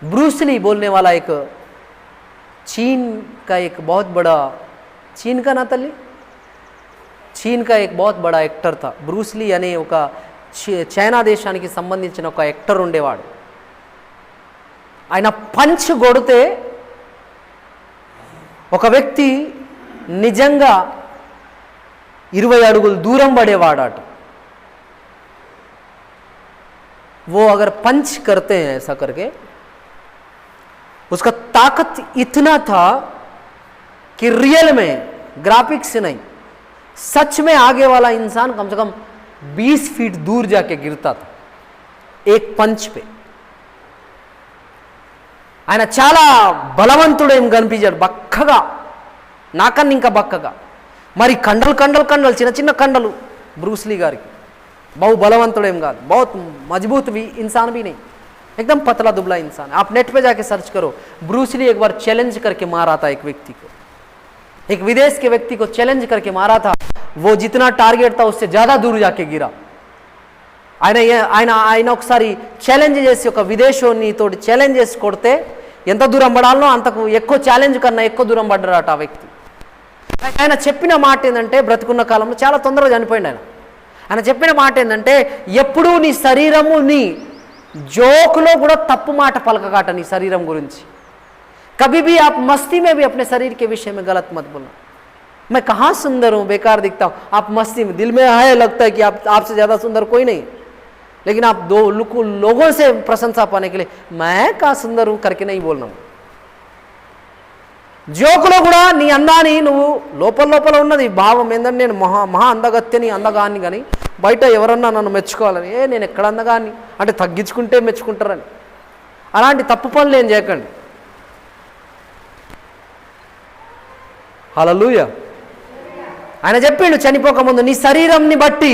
ब्रूस ली बोलने वाला एक चीन का एक बहुत बड़ा, चीन का ना तल्ली, చీన్ का एक बहुत बड़ा एक्टर था. బ్రూస్ లీ అనే ఒక చైనా దేశానికి సంబంధించిన ఒక యాక్టర్ ఉండేవాడు. ఆయన పంచ్ కొడితే ఒక వ్యక్తి నిజంగా 20 అడుగులు దూరం పడేవాడట. वो अगर पंच करते हैं ऐसा करके, उसका ताकत इतना था कि रियल में, ग्राफिक्स नहीं, सच में आगे वाला इंसान कम से कम 20 फीट दूर जाके गिरता था एक पंच पे. ఆయన చాలా బలవంతుడేం కనిపించాడు, బక్కగా, నాకన్నా ఇంకా బక్కగా. మరి కండలు కండలు కండలు, చిన్న చిన్న కండలు బ్రూస్లీ గారికి. बहु बलवंतुड़ेम का, बहुत मजबूत भी इंसान भी नहीं, एकदम पतला दुबला इंसान. आप नेट पे जाके सर्च करो, ब्रूस ली एक बार चैलेंज करके मारा था एक व्यक्ति को, एक विदेश के व्यक्ति को चैलेंज करके मारा था. वो जितना टारगेट था उससे ज़्यादा दूर जाके गिरा. ఆయన ఒకసారి ఛాలెంజ్ చేసి ఒక విదేశోని తోటి ఛాలెంజ్ చేసి కొడితే ఎంత దూరం పడాలనో అంతకు ఎక్కువ ఛాలెంజ్ కన్నా ఎక్కువ దూరం పడ్డారట ఆ వ్యక్తి. ఆయన చెప్పిన మాట ఏంటంటే, బ్రతుకున్న కాలంలో చాలా తొందరగా చనిపోయింది ఆయన. ఆయన చెప్పిన మాట ఏంటంటే, ఎప్పుడూ నీ శరీరము నీ జోకులో కూడా తప్పు మాట పలకగాట నీ శరీరం గురించి. कभी भी आप मस्ती में भी अपने शरीर के विषय में गलत मत बोलना. मैं कहाँ सुंदर हूँ, बेकार दिखता हूँ. आप मस्ती में, दिल में है, लगता है कि आपसे ज़्यादा सुंदर कोई नहीं, लेकिन आप दो लोगों से प्रशंसा पाने के लिए मैं कहाँ सुंदर हूँ करके नहीं बोलना. జోకులో కూడా నీ అందాన్ని నువ్వు లోపల లోపల ఉన్నది భావం ఏంటంటే, నేను మహా అందగత్యని, అందగాన్ని, కానీ బయట ఎవరన్నా నన్ను మెచ్చుకోవాలని, నేను ఎక్కడ అందగాన్ని అంటే తగ్గించుకుంటే మెచ్చుకుంటారని. అలాంటి తప్పు పనులు ఏం చేయకండి. హల్లెలూయా. ఆయన చెప్పిండు చనిపోకముందు, నీ శరీరంని బట్టి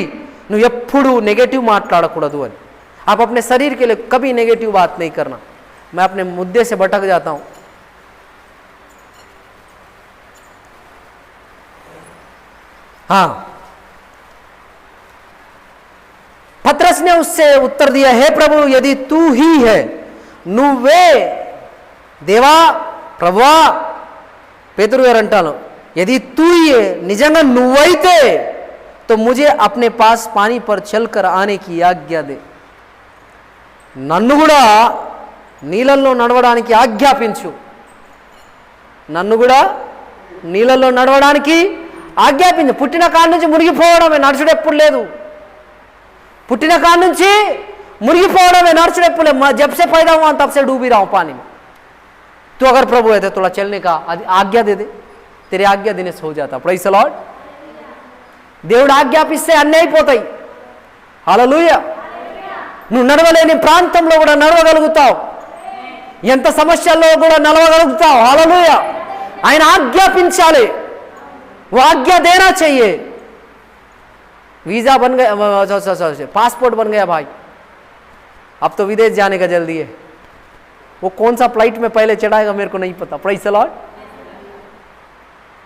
నువ్వు ఎప్పుడు నెగటివ్ మాట్లాడకూడదు అని. आप अपने शरीर के लिए कभी नेगेटिव बात नहीं करना. मैं अपने मुद्दे से भटक जाता हूँ. हाँ, पतरस ने उससे उत्तर दिया, हे प्रभु यदि तू ही है, నువ్వే దేవా ప్రభువా, పేతురు గారు అంటాను, यदि तू ही है, నిజంగా నువ్వైతే, तो मुझे अपने पास पानी पर चलकर आने की आज्ञा दे. నన్ను కూడా నీళ్ళల్లో నడవడానికి ఆజ్ఞాపించు. నన్ను కూడా నీళ్ళల్లో నడవడానికి ఆజ్ఞాపించు. పుట్టిన కాడి నుంచి మునిగిపోవడమే, నడుచుడు ఎప్పుడు లేదు. పుట్టిన కాడ నుంచి मुर्गिपोवड़म नर्सड़े पुले जब से पैदा हुआ तब से डूब ही रहा हूँ पानी में। तो अगर प्रभु है तो थोड़ा चलने का आज्ञा दे दे, तेरी आज्ञा देने से हो जाता। Praise the Lord. దేవుడు ఆజ్ఞాపిస్తే అన్నీ అయిపోతాయి। హల్లెలూయా। నువ్వు నడవలేని ప్రాంతంలో కూడా నడవగలుగుతావు, ఎంత సమస్యల్లో కూడా నడవగలుగుతావు। హల్లెలూయా। ఆయన ఆజ్ఞాపించాలి, वो आज्ञा देना चाहिए। वीजा बन गया, पासपोर्ट बन गया भाई, अब तो विदेश जाने का जल्दी है। वो कौन सा फ्लाइट में पहले चढ़ाएगा मेरे को नहीं पता। Praise the Lord.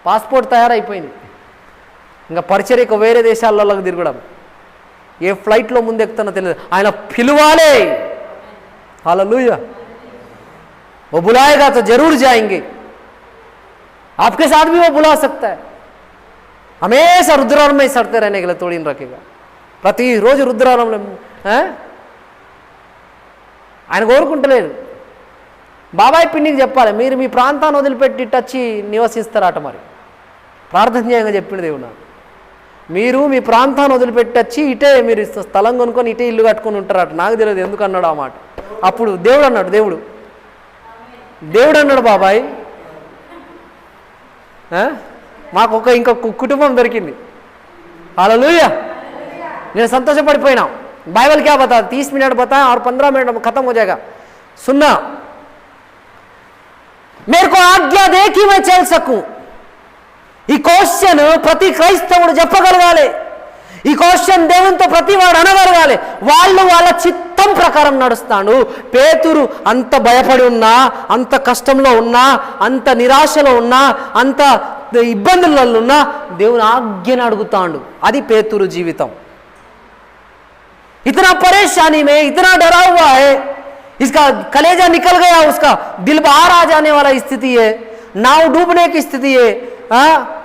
पासपोर्ट तैयार అయిపోయింది, ఇంకా పరిచర్యకు వేరే దేశాలలో తిరగడం, ఏ ఫ్లైట్లో ముందు ఎక్కుతానో తెలియదు, ఆయన పిలవాలి। हालेलुया। वो बुलाएगा तो जरूर जाएंगे। आपके साथ भी वो बुला सकता है। हमेशा रुद्रावरण में सड़ते रहने के लिए थोड़ी नहीं रखेगा। ప్రతిరోజు రుద్రావరణంలో ఆయన కోరుకుంటలేదు। బాబాయ్ పిన్నికి చెప్పాలి, మీరు మీ ప్రాంతాన్ని వదిలిపెట్టి టచ్చి నివసిస్తారట, మరి ప్రార్థన చేయంగా చెప్పిండు దేవుడు నాకు। మీరు మీ ప్రాంతాన్ని వదిలిపెట్టి వచ్చి ఇటే మీరు స్థలం కొనుక్కొని ఇటే ఇల్లు కట్టుకొని ఉంటారట। నాకు తెలియదు ఎందుకు అన్నాడు ఆ మాట। అప్పుడు దేవుడు అన్నాడు, దేవుడు అన్నాడు, బాబాయ్ మాకు ఇంకొక కుటుంబం దొరికింది। హల్లెలూయా। నేను సంతోషపడిపోయినా। बाइबल क्या बता, 30 मिनट बताया और 15 मिनट में खत्म हो जाएगा। सुनना, मेरे को आज्ञा दे कि मैं चल सकूं। ఈ క్వశ్చన్ ప్రతి క్రైస్తవుడు చెప్పగలగాలి। ఈ క్వశ్చన్ దేవునితో ప్రతి వాడు అనగలగాలి। వాళ్ళు వాళ్ళ చిత్తం ప్రకారం నడుస్తాడు। పేతురు అంత భయపడి ఉన్నా, అంత కష్టంలో ఉన్నా, అంత నిరాశలో ఉన్నా, అంత ఇబ్బందులలో ఉన్నా దేవుని ఆజ్ఞను అడుగుతాడు। అది పేతురు జీవితం। इतना परेशानी में, इतना डरा हुआ है, इसका कलेजा निकल गया, उसका दिल बाहर आ जाने वाला स्थिति है, नाव डूबने की स्थिति है,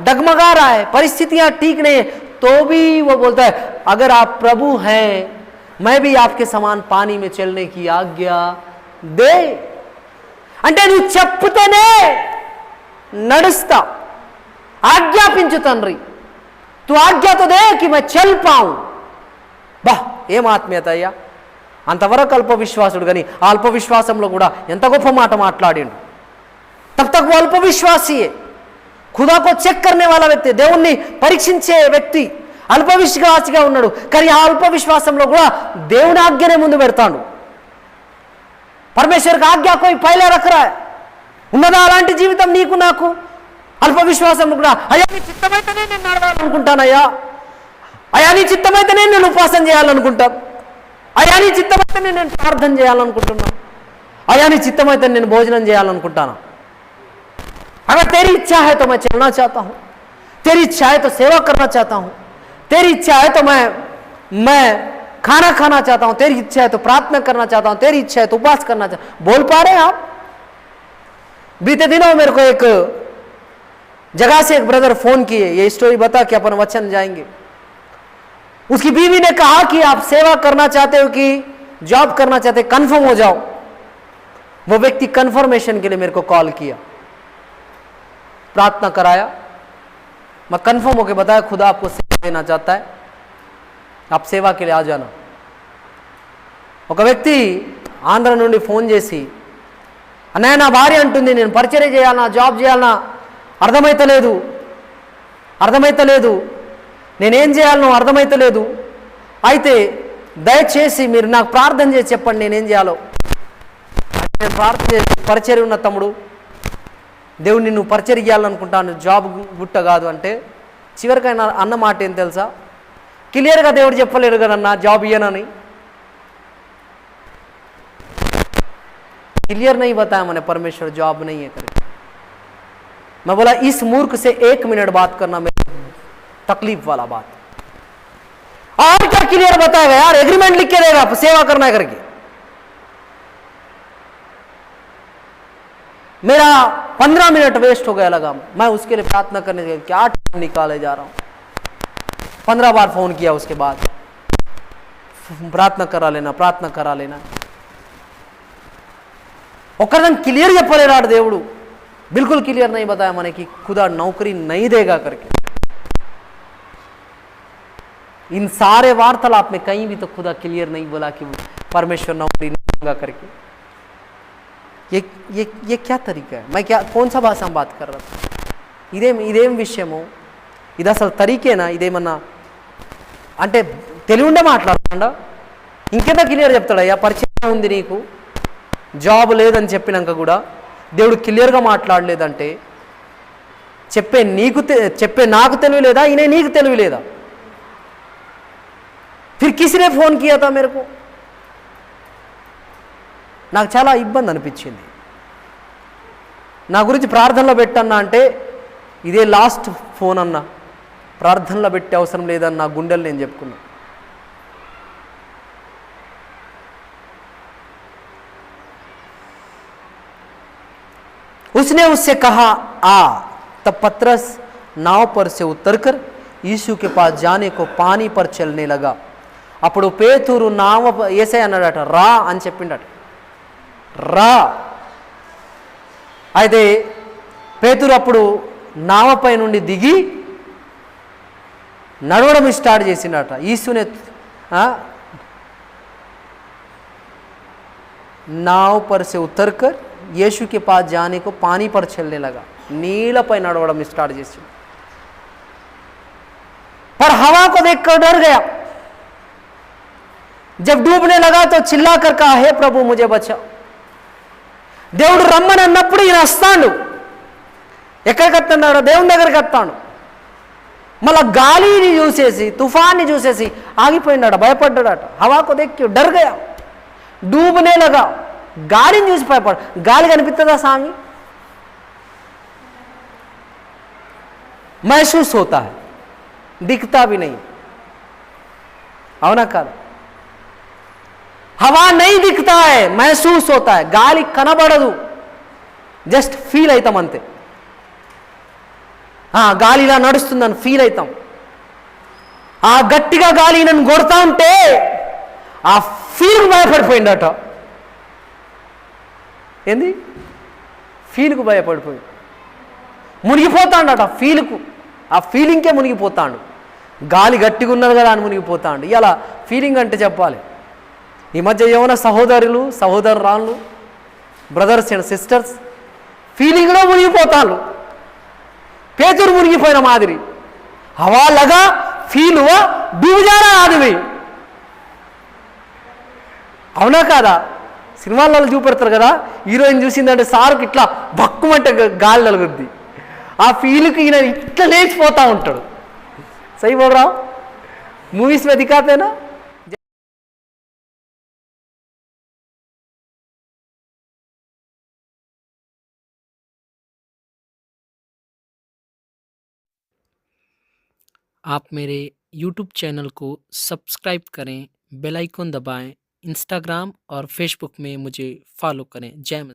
डगमगा रहा है, परिस्थितियां ठीक नहीं है, तो भी वो बोलता है अगर आप प्रभु हैं मैं भी आपके समान पानी में चलने की आज्ञा दे। అంటే నువ్వు చెప్తేనే నడుస్తా। ఆజ్ఞాపించు తండ్రి, तू आज्ञा तो दे कि मैं चल पाऊं। బా ఏం ఆత్మీయత అయ్యా। అంతవరకు అల్ప విశ్వాసుడు, కానీ ఆ అల్ప విశ్వాసంలో కూడా ఎంత గొప్ప మాట మాట్లాడిండు। తబ్ తక్ वो अल्प विश्वासी है, खुदा को చెక్ करने वाला వ్యక్తి, దేవుణ్ణి పరీక్షించే వ్యక్తి అల్ప విశ్వాసిగా ఉన్నాడు। కానీ ఆ అల్ప విశ్వాసంలో కూడా దేవుని ఆజ్ఞనే ముందు పెడతాడు। परमेश्वर का आज्ञा कोई पहले रख रहा है। ఉన్నదా అలాంటి జీవితం నీకు నాకు? అల్ప విశ్వాసం కూడా అయ్యా నీ చిత్తమైతేనే నేను నడవాలనుకుంటానయ్యా, అయ్యా నీ చిత్తమైతేనే నేను ఉపాసన చేయాలనుకుంటా, అయ్యా నీ చిత్తమైతేనే నేను ప్రార్థన చేయాలనుకుంటున్నా, అయ్యా నీ చిత్తమైతే నేను భోజనం చేయాలనుకుంటాను। अगर तेरी इच्छा है तो मैं चलना चाहता हूँ, तेरी इच्छा है तो सेवा करना चाहता हूँ, तेरी इच्छा है तो मैं खाना खाना चाहता हूँ, तेरी इच्छा है तो प्रार्थना करना चाहता हूँ, तेरी इच्छा है तो उपवास करना चाहता हूँ। बोल पा रहे हैं आप? बीते दिनों मेरे को एक जगह से एक ब्रदर फोन किए, ये स्टोरी बता के अपन वचन जाएंगे। उसकी बीवी ने कहा कि आप सेवा करना चाहते हो कि जॉब करना चाहते, कंफर्म हो जाओ। वो व्यक्ति कंफर्मेशन के लिए मेरे को कॉल किया, प्रार्थना कराया, मैं कंफर्म होकर बताया खुदा आपको सेवा देना चाहता है, आप सेवा के लिए आ जाना। ఒక వ్యక్తి ఆంధ్ర నుండి ఫోన్ చేసి, అన్నయ్య నా భార్య అంటుంది నేను పరిచర్య చేయాలన్నా జాబ్ చేయాలన్నా అర్థమైతలేదు, నేనేం చేయాలనో అర్థమైతలేదు, అయితే దయచేసి మీరు నాకు ప్రార్థన చేసి చెప్పండి నేనేం చేయాలో। నేను ప్రార్థన చేసి, పరిచర్య ఉన్న తమ్ముడు దేవుడిని నువ్వు పరిచర్య చేయాలనుకుంటాను, జాబ్ గుట్ట కాదు అంటే, చివరికి ఆయన అన్న మాట ఏం తెలుసా? క్లియర్గా దేవుడు చెప్పలేడు కదన్నా జాబ్ ఇయ్యనని। क्लियर नहीं बताया मैंने परमेश्वर जॉब नहीं है करे। मैं बोला इस मूर्ख से 1 मिनट बात करना मेरे तकलीफ वाला बात। और क्या क्लियर बताएगा यार? एग्रीमेंट लिख के देगा सेवा करना करके। मेरा 15 मिनट वेस्ट हो गया लगा। मैं उसके लिए प्रार्थना करने के लिए क्या टाइम निकाले जा रहा हूं। 15 बार फोन किया, उसके बाद प्रार्थना करा लेना। ఒకరిని క్లియర్ చెప్పలేరాడు దేవుడు, बिल्कुल क्लियर नहीं बताया मैंने कि खुदा नौकरी नहीं देगा करके। इन सारे वार्तालाप में कहीं भी तो खुदा क्लियर नहीं बोला कि परमेश्वर नौकरी नहीं दूंगा करके। ये क्या तरीका है? मैं क्या कौन सा भाषा में बात कर रहा था? ఇదేం విషయము? ఇది అసలు తరీకేనా? ఇదేమన్నా అంటే తెలివి ఉండే మాట్లాడుతుండా? ఇంకెంత క్లియర్ చెప్తాడయ్యా? పరిచయం ఉంది నీకు, జాబ్ లేదని చెప్పినాక కూడా దేవుడు క్లియర్గా మాట్లాడలేదంటే చెప్పే నాకు తెలివి లేదా? ఈయన నీకు తెలివి లేదా? फिर किसने फ़ोन किया था मेरे को? నాకు చాలా ఇబ్బంది అనిపించింది. నా గురించి ప్రార్థనలో పెట్టన్నా అంటే ఇదే లాస్ట్ ఫోన్ అన్నా, ప్రార్థనలో పెట్టే అవసరం లేదని నా గుండెలు నేను చెప్పుకున్నా. उसने उससे कहा आ, तब पतरस नाव पर से उतरकर यीशु के पास जाने को पानी पर चलने लगा. అప్పుడు పేతురు నావ యేసయ్య అన్నాడట, రా అని చెప్పిండట. రా. అయితే పేతురు అప్పుడు నావపై నుండి దిగి నడవడం స్టార్ట్ చేసిండట. యేసునే नाव पर से उतरकर यीशु के पास जाने को पानी पर चलने लगा. నీళ్ళపై నడవడం స్టార్ట్ చేసిండు. पर हवा को देखकर डर गया. जब डूबने लगा तो चिल्ला कर कहा, हे प्रभु मुझे बचा. దేవుడు రమ్మని అన్నప్పుడు ఈయన వస్తాడు. ఎక్కడికి వస్తున్నాడు? దేవుని దగ్గరికి వస్తాడు. మళ్ళా గాలిని చూసేసి, తుఫాన్ని చూసేసి ఆగిపోయినాడ, భయపడ్డాడట. హవాకు దేక్కి డర్ గయా, డూబనే లగా. గాలిని చూసి భయపడ. గాలి కనిపిస్తుందా స్వామి? महसूस होता है, दिखता भी नहीं. అవునా కాదు? हवा नहीं दिखता है, महसूस होता है. గాలి కనబడదు, జస్ట్ ఫీల్ అవుతాం అంతే. గాలి ఇలా నడుస్తుందని ఫీల్ అవుతాం. ఆ గట్టిగా గాలి నన్ను కొడతా ఉంటే ఆ ఫీల్ భయపడిపోయిందట. ఏంది? ఫీల్కు భయపడిపోయి మునిగిపోతాడట. ఫీల్కు, ఆ ఫీలింగ్కే మునిగిపోతాడు. గాలి గట్టిగా ఉన్నది కదా అని మునిగిపోతాడు. ఇలా ఫీలింగ్ అంటే చెప్పాలి. ఈ మధ్య యవన సహోదరులు సహోదరురాళ్ళు, బ్రదర్స్ అండ్ సిస్టర్స్ ఫీలింగ్లో మునిగిపోతారు. పేతురు మునిగిపోయిన మాదిరి. హవా లగా ఫీల్ హువా, डूब जा रहा आदमी. అవునా కాదా? సినిమాలలో చూపెడతారు కదా, హీరోయిన్ చూసిందంటే సార్కి ఇట్లా భక్కుమంటే గాలి నలుగుద్ది. ఆ ఫీల్కి ఈయన ఇట్లా లేచిపోతూ ఉంటాడు. సై బోల్ రहा हूं? मूवीज में दिखाते हैं ना. आप मेरे YouTube चैनल को सब्सक्राइब करें, बेल आइकन दबाएं, इंस्टाग्राम और फेसबुक में मुझे फॉलो करें. जय